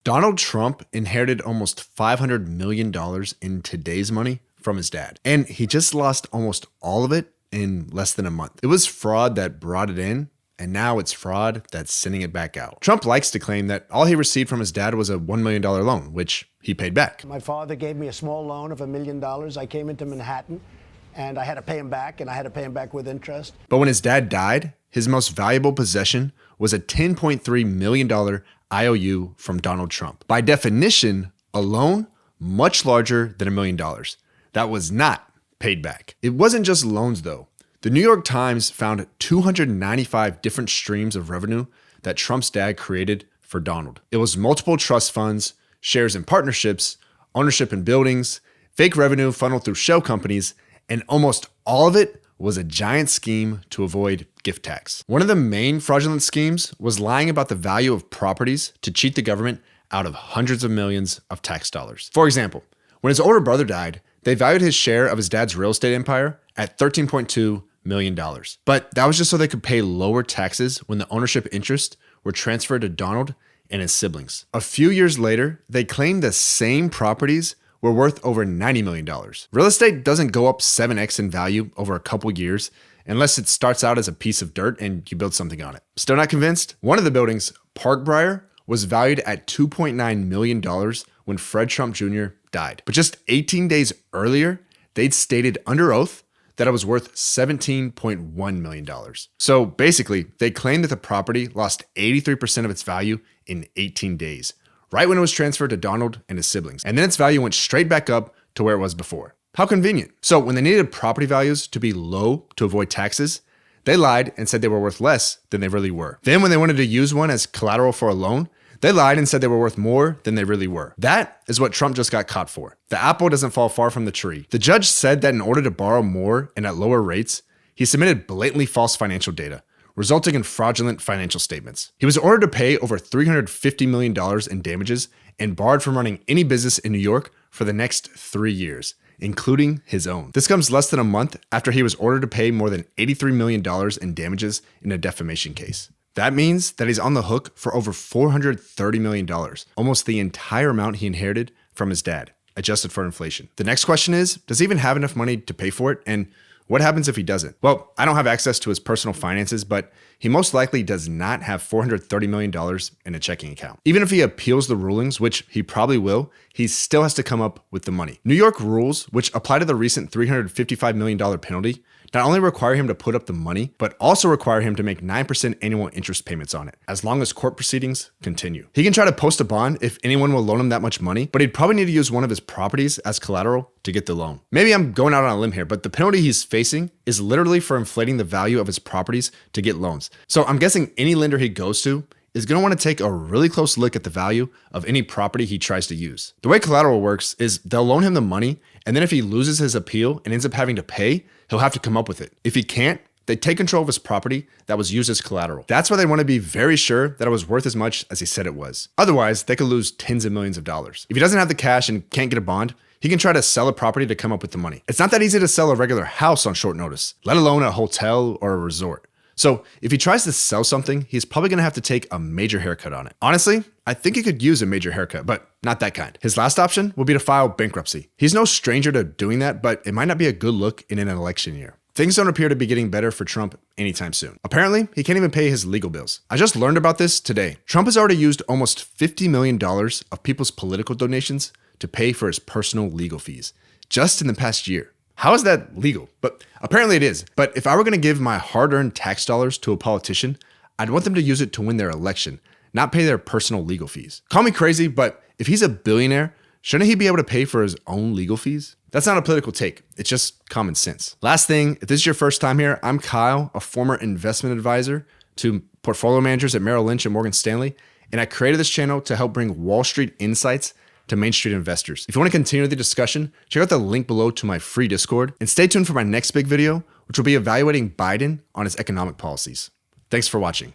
Donald Trump inherited almost $500 million in today's money from his dad, and he just lost almost all of it in less than a month. It was fraud that brought it in, and now it's fraud that's sending it back out. Trump likes to claim that all he received from his dad was a $1 million loan, which he paid back. My father gave me a small loan of $1 million. I came into Manhattan, and I had to pay him back, and I had to pay him back with interest. But when his dad died, his most valuable possession was a $10.3 million IOU from Donald Trump. By definition, a loan much larger than $1 million. That was not paid back. It wasn't just loans though. The New York Times found 295 different streams of revenue that Trump's dad created for Donald. It was multiple trust funds, shares in partnerships, ownership in buildings, fake revenue funneled through shell companies, and almost all of it was a giant scheme to avoid gift tax. One of the main fraudulent schemes was lying about the value of properties to cheat the government out of hundreds of millions of tax dollars. For example, when his older brother died, they valued his share of his dad's real estate empire at $13.2 million. But that was just so they could pay lower taxes when the ownership interests were transferred to Donald and his siblings. A few years later, they claimed the same properties were worth over $90 million. Real estate doesn't go up 7x in value over a couple years unless it starts out as a piece of dirt and you build something on it. Still not convinced? One of the buildings, Parkbriar, was valued at $2.9 million when Fred Trump Jr. died. But just 18 days earlier, they'd stated under oath that it was worth $17.1 million. So basically, they claimed that the property lost 83% of its value in 18 days, right when it was transferred to Donald and his siblings. And then its value went straight back up to where it was before. How convenient. So when they needed property values to be low to avoid taxes, they lied and said they were worth less than they really were. Then when they wanted to use one as collateral for a loan, they lied and said they were worth more than they really were. That is what Trump just got caught for. The apple doesn't fall far from the tree. The judge said that in order to borrow more and at lower rates, he submitted blatantly false financial data, resulting in fraudulent financial statements. He was ordered to pay over $350 million in damages and barred from running any business in New York for the next 3 years, including his own. This comes less than a month after he was ordered to pay more than $83 million in damages in a defamation case. That means that he's on the hook for over $430 million, almost the entire amount he inherited from his dad, adjusted for inflation. The next question is, does he even have enough money to pay for it? And what happens if he doesn't? Well, I don't have access to his personal finances, but he most likely does not have $430 million in a checking account. Even if he appeals the rulings, which he probably will, he still has to come up with the money. New York rules, which apply to the recent $355 million penalty, not only require him to put up the money, but also require him to make 9% annual interest payments on it, as long as court proceedings continue. He can try to post a bond if anyone will loan him that much money, but he'd probably need to use one of his properties as collateral to get the loan. Maybe I'm going out on a limb here, but the penalty he's facing is literally for inflating the value of his properties to get loans. So I'm guessing any lender he goes to is going to want to take a really close look at the value of any property he tries to use. The way collateral works is they'll loan him the money, and then if he loses his appeal and ends up having to pay, he'll have to come up with it. If he can't, they take control of his property that was used as collateral. That's why they want to be very sure that it was worth as much as he said it was. Otherwise, they could lose tens of millions of dollars. If he doesn't have the cash and can't get a bond, he can try to sell a property to come up with the money. It's not that easy to sell a regular house on short notice, let alone a hotel or a resort. So if he tries to sell something, he's probably going to have to take a major haircut on it. Honestly, I think he could use a major haircut, but not that kind. His last option will be to file bankruptcy. He's no stranger to doing that, but it might not be a good look in an election year. Things don't appear to be getting better for Trump anytime soon. Apparently, he can't even pay his legal bills. I just learned about this today. Trump has already used almost $50 million of people's political donations to pay for his personal legal fees, just in the past year. How is that legal? But apparently it is. But if I were going to give my hard-earned tax dollars to a politician, I'd want them to use it to win their election, not pay their personal legal fees. Call me crazy, but if he's a billionaire, shouldn't he be able to pay for his own legal fees? That's not a political take. It's just common sense. Last thing, if this is your first time here, I'm Kyle, a former investment advisor to portfolio managers at Merrill Lynch and Morgan Stanley, and I created this channel to help bring Wall Street insights to Main Street investors. If you want to continue the discussion, check out the link below to my free Discord, and stay tuned for my next big video, which will be evaluating Biden on his economic policies. Thanks for watching.